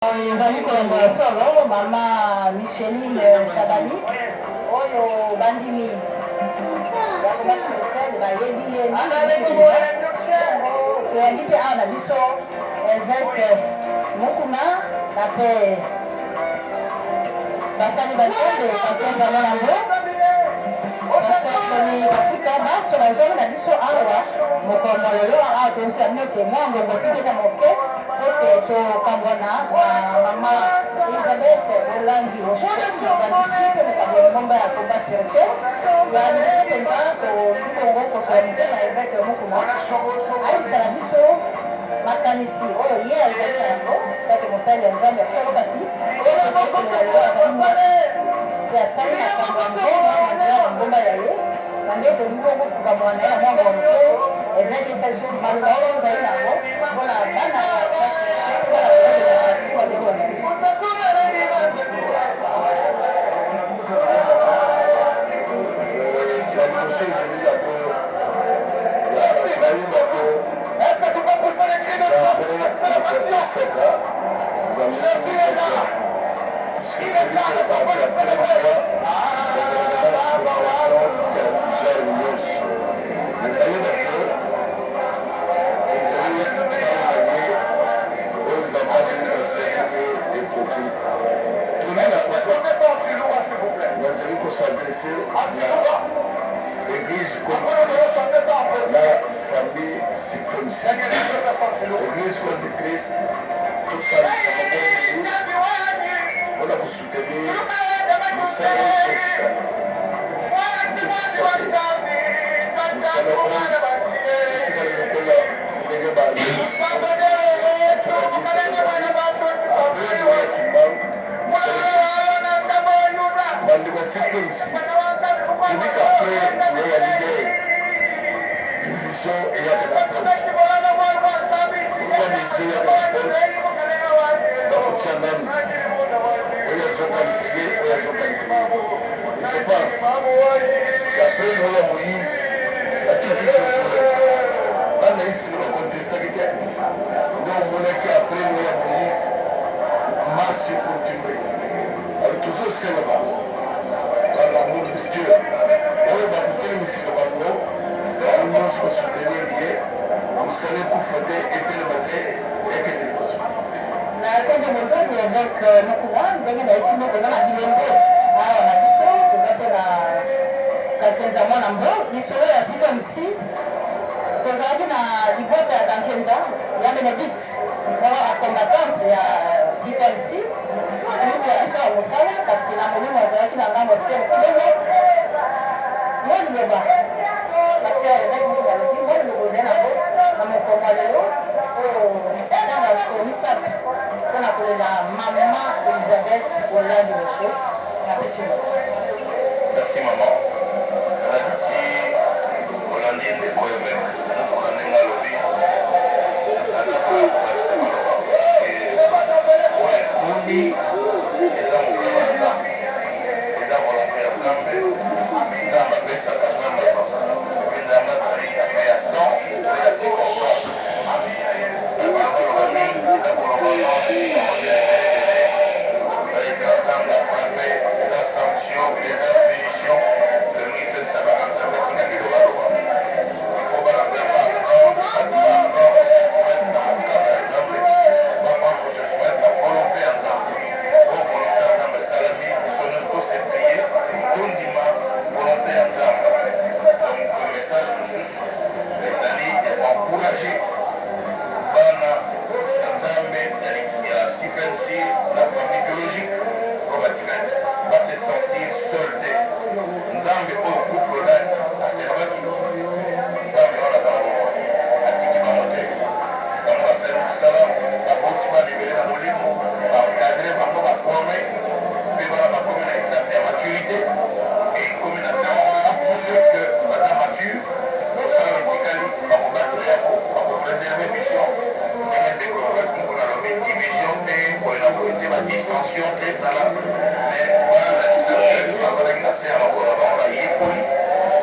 ezali collaboration alors mama Micheline Chabali oyo bandimi yango basi mofele bayebi ye toyebi mpe awa na biso évêque mokuna na mpe basali batonde batonzana yango pastori kakuta baso bazongi na biso awa mokongo lelo awa toyebisa bino ke mwa ngongo tikeza moke ote tokambwana na mama Elizabeth Olangi osheki bandisipe mokambwe mbomba ya komba spirituel yadisi mpenza tolikongo kosola moke na évêque mokuna ayebisa na biso makanisi oyo ye azali na yango kaka mosali ya nzambe ya solo kasi oyo tozokolela lelo azali mwasi pe asali na kambango na nzela ya mbomba ya ye nande tolingongo kokamwana na ye na mwango moke évêque bisabiso maloba oyo ozali nango mpona bana Est-ce que tu peux pousser les cris de joie pour cette célébration? Jésus est là. Il est là, nous avons le célébrer. S'adresser à l'église comme la famille Symphoncie, l'église comme le Christ, tout ça, on a vous soutenir, nous savons il dit qu'après, il y a l'idée, division et il y a de la porte. Pourquoi Dieu il y a de la porte? Donc, tu as même, il y a organisé, il y a organisé. Et je pense qu'après, il y a Moïse, la tribu de Josué. Là, ici, nous avons contesté la guerre. Donc, on voulait qu'après, il y a Moïse, marche et continuer. Alors, tout ça, c'est là-bas. L'amour de Dieu. On va baptiser le Messie de Bango. On va se soutenir lié. Vous savez pour fêter et le matin et que des choses. Na konde motoni avec mokuna ndenge na esi moko eza na bilenge awa na biso toza mpe na kankenza mwana mbo lisolo ya CFMC tozalaki na libota ya kankenza ya Benedict oyo acombatante ya CFMC molimo ya biso ya mosala kasi na molimo azalaki na ngambo ya CFMC bongo mo liloba paster evêque moko balobi mo liloba ozali nango na mokongo ya lelo oyo ntango ya komisaka mpona kolela mama Elizabeth Olangi Oso napesi yo. Merci maman. Ici, Olandi ndeko évêque mokona ndenge alobi aza kolakisa maloba oyo ekuni eza mokama ya nzambe eza volonté ya nzambe nzambe apesaka nzambe ya papa mpe nzambe azali nzambe ya temps mpe ya circonstance biloko loba mingi eza kolongono modelebelebele eza nzambe ya frappe eza sanction eza punition tolingi mpe tosabaka nzambe tika bilobaloba ifo bana nzambe akor kosefouete na mokama ya nzambe bapana kosefouete na volonté ya nzambe o volonté ya nzambe esalami biso nyonso tosefrie tondima volonté ya nzambe donc message mosusu ezali ya koencourage bana ya nzambe ya CFMC na famille biologique po batikali base sentir seul te nzambe oyo couple na aselebaki nzambe wana aza na bongo atiki bango te bango basali mosala baboti balebele na molimo bacadre bango baforme mpe bana bakomi na étape ya maturité ekomi na ntango aprouve que baza mature mosala etikali bakobatela yango bakopreserve vision ndenge ndeko moko nalobi division te koyena boye te badissension te ezala mais balakisa ke bazalaki na se ya makolo na bango bayekoli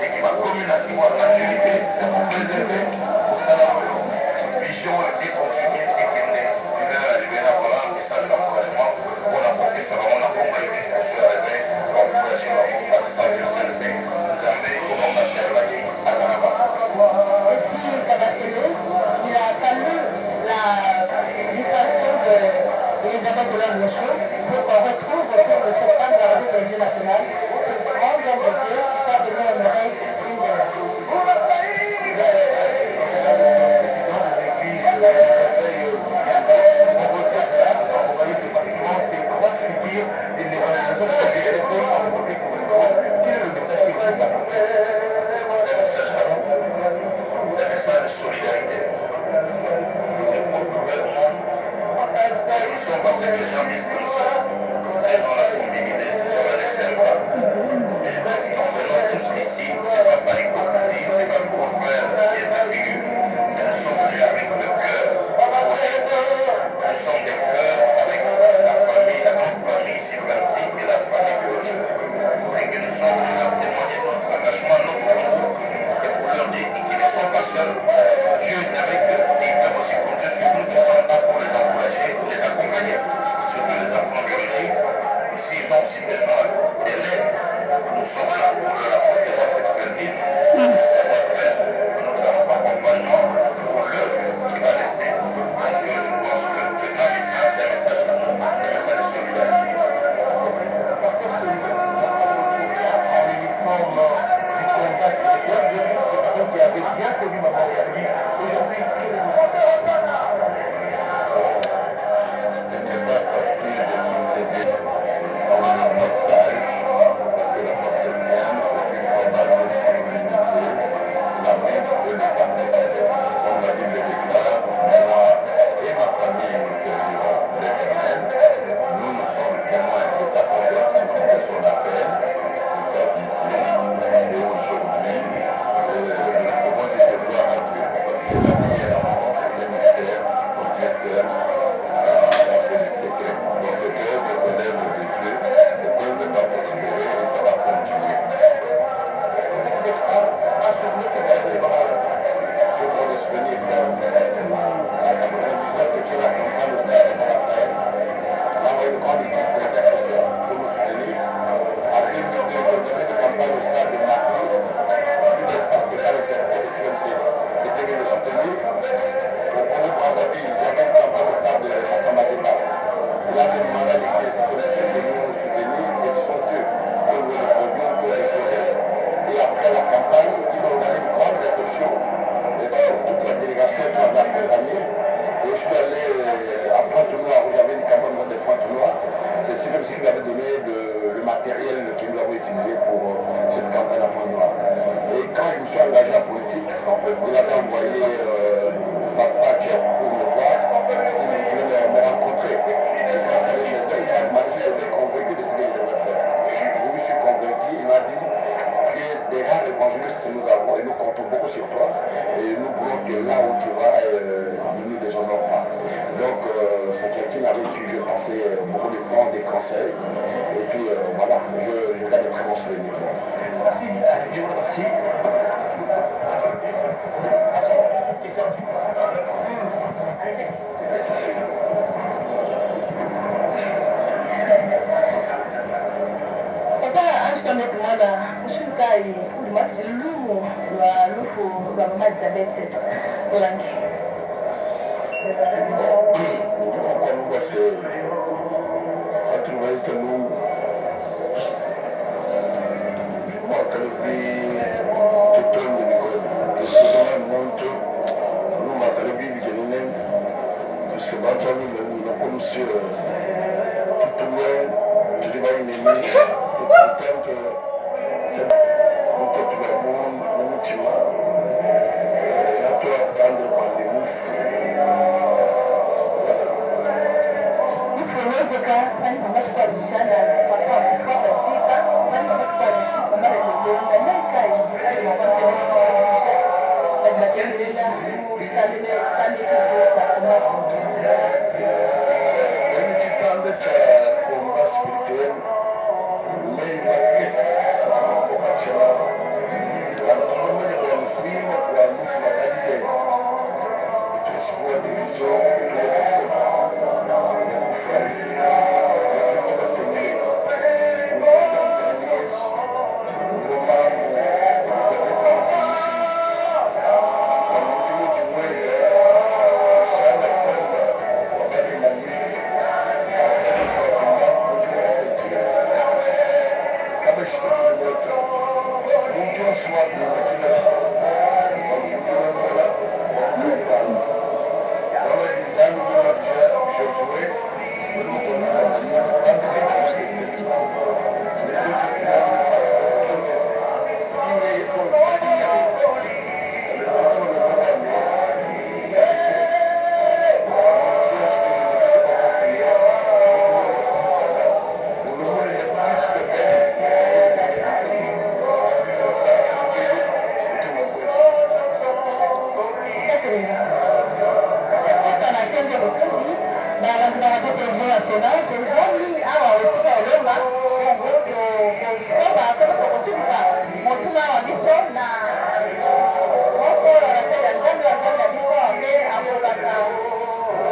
eki bakomi na niveau ya maturité ya kopreserve mosala oyo vision ete continue ekende libela libela kola message na Elisabeth Olangocho pour qu'on retrouve autour de cette femme de la radio-télévision nationale ces grands hommes de Dieu qui sont venus honorer une de leurs filles. Un message de solidarité. Nous êtes au gouvernement. Nous sommes parce que les gens disent que nous sommes. Ces gens-là sont divisés, ces gens-là ne s'aiment pas. Et je pense qu'en venant tous ici, ce n'est pas par hypocrisie, ce n'est pas pour faire être figure. Mais nous sommes venus avec le cœur. Nous sommes des cœurs avec la famille Sylvanzi et la famille biologique. Et que nous sommes venus leur témoigner notre attachement à nos parents. Et pour leur dire qu'ils ne sont pas seuls. Dieu est avec eux et ils peuvent aussi compter sur nous qui sommes là pour les encourager, les accompagner. Surtout les enfants biologiques. Et s'ils ont aussi besoin de l'aide, nous sommes là pour leur apporter notre expertise, notre savoir-faire, notre accompagnement pour l'œuvre qui va rester. Donc je pense que le grand message, c'est un message d'amour, un message de solidarité. Pasteur solidaire, en uniforme du combat spirituel, je dis que c'est quelqu'un qui avait bien connu Maman Yandi. Aujourd'hui, quel est le Ce n'est pas facile de succéder à un message parce que la foi chrétienne est une foi basée sur l'unité. La main ne peut ne pas faire. Comme la Bible déclare, moi et ma famille nous servirons l'Éternel. Nous sommes témoins de sa conversion et de son appel, de sa vision. Et aujourd'hui, nous pouvons dire gloire à Dieu parce que la vie et la mort est un mystère que Dieu seul le secret. Donc cette œuvre, c'est l'œuvre de Dieu. Cette œuvre va prospérer et ça va continuer. Vous êtes assuré que vous avez des bras. Je dois le souvenir en 99, sur la campagne au stade de Raphaël. Là, on a une grande équipe d'intercesseurs pour nous soutenir. En 2002, je faisais une campagne au stade de Marty. Plus de 150 intéressés de CMC étaient venus me soutenir. Au premier Brazzaville, j'avais une campagne au stade de Assamadeba. Là, des malades qui se connaissaient de nous soutenir et ce sont eux que nous les produisons, que les collègues. Et après la campagne, ils ont donné une grande réception pour toute la délégation qui m'avait accompagné. Et je suis allé à Pointe-Noire, où j'avais une campagne de Pointe-Noire. C'est CMC qui m'avait donné le matériel que nous avons utilisé pour cette campagne à Pointe-Noire. Et quand je me suis engagé en politique, il avait envoyé Papa Jeff pour me voir, qui voulait me rencontrer. Et quand je suis allé chez eux, il m'a dit que j'étais convaincu de ce qu'il devait faire. Je me suis convaincu, il m'a dit, tu es des rares évangélistes que nous avons et nous comptons beaucoup sur toi. Et nous voulons que là où tu vas, ne nous déshonore pas. Donc c'est quelqu'un avec qui je passais beaucoup de temps, des conseils. Et puis voilà, je garde de très bons souvenirs. Merci, je vous remercie. Mwana ushukai ulimati lumu lwa lufu lwa Mama Elisabeth Olangi. Kwa c'est watu waita Mungu wakalifi tutonde mikono tusuduma mwanto numa kalibi vigenende tusibata lumu na komisio tutuwe tuliba inemi tutanto tutuwe mumutima yato apandre pande mufu Unawezeka pani mama kwa bishana kwa bashika pani mama kwa bishika mara nyingine na kai kai mama kwa bishika badendelea stande cha kumasa Ele que está nessa comba spirituel, meio na cabeça, uma boca de chama, a família do Alfino, o Alfino na Galileia. E que isso é divisão, que é o família, e que toda a semelhança, o nome da Deus, o Romano, Elizabeth Franzini, o último de Moisés, o Sana Kanda, bongo tokoba soki tokosukisa motuna wa biso na moko ya basali ya nzambe bazali na biso ape akolaka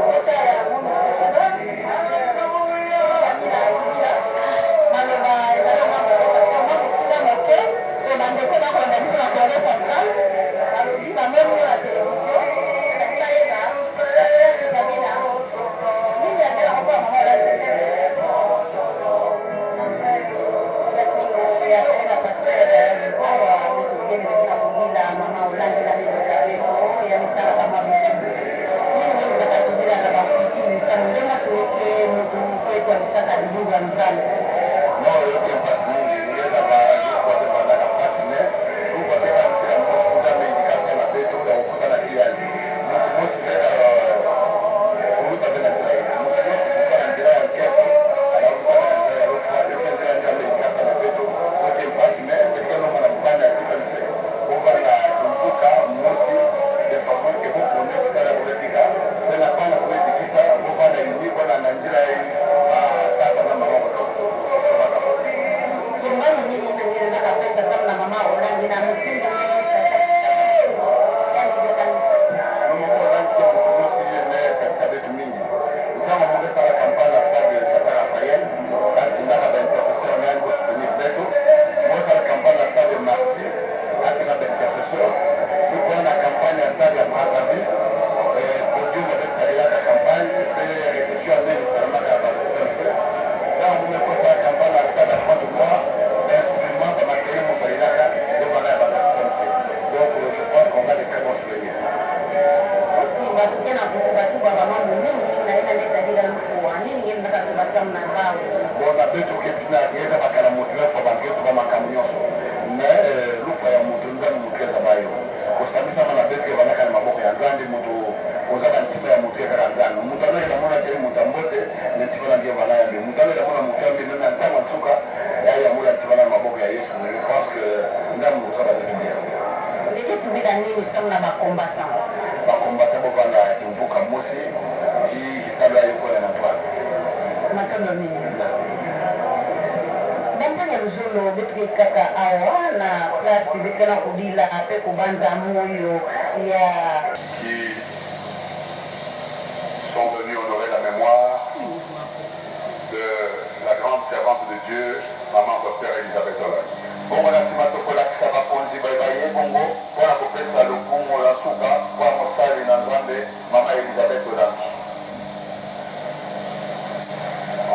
kota ya monokoloba amina akibila maloba ezalaka mokula moke to bandeko bakolanda biso na congo central balobi bamemi na televizio sakayeba ezabina nini azala kokoa mama olazete yasenga pasteur awa otokendelekina kobila mama olandela liloka eo ya misala kama nini nini bakatobila na bakiki misala ndenge aseneke motu kwetu ya misaka libungu ya mizalo Non, il y a une place mingi. Il y a ça, il faut que pendant la place, mais il faut que quand c'est la mosse, il y a une indication la paix, tout le monde a la tirage. Donc, moi, c'est là, on vous avez la tirage. Donc, moi, c'est pour faire un tirage en quête. Alors, vous avez la tirage au foie, il faut un tirage en indication la paix, tout. Donc, il passe, mais quelqu'un n'a pas de panne à s'y faire. On va la Tumbuka, moi aussi, de façon que vous connaissez ça, la politique. Mais la panne, la politique, ça, on va la unir, on va la tirage. Kimbali nini ndio nataka pesa sana na mama Olangi na mtindo kaka awa na place betela kudila ape kubanza moyo ya qui sont venus honorer la mémoire de la grande servante de Dieu, maman Dr Elisabeth Olangi. Bongo na sima tokolakisa bakonzi baye bongo mpona kopesa lokumu la suka kwa mosali na Nzambe mama Elisabeth Olangi.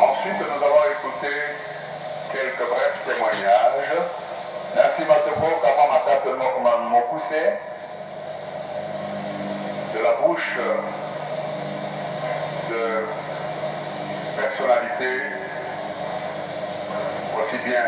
Ensuite, nous allons écouter quelques brefs témoignages. Nancy Matoko, Kama Matap Mokuse, de la bouche de personnalités aussi bien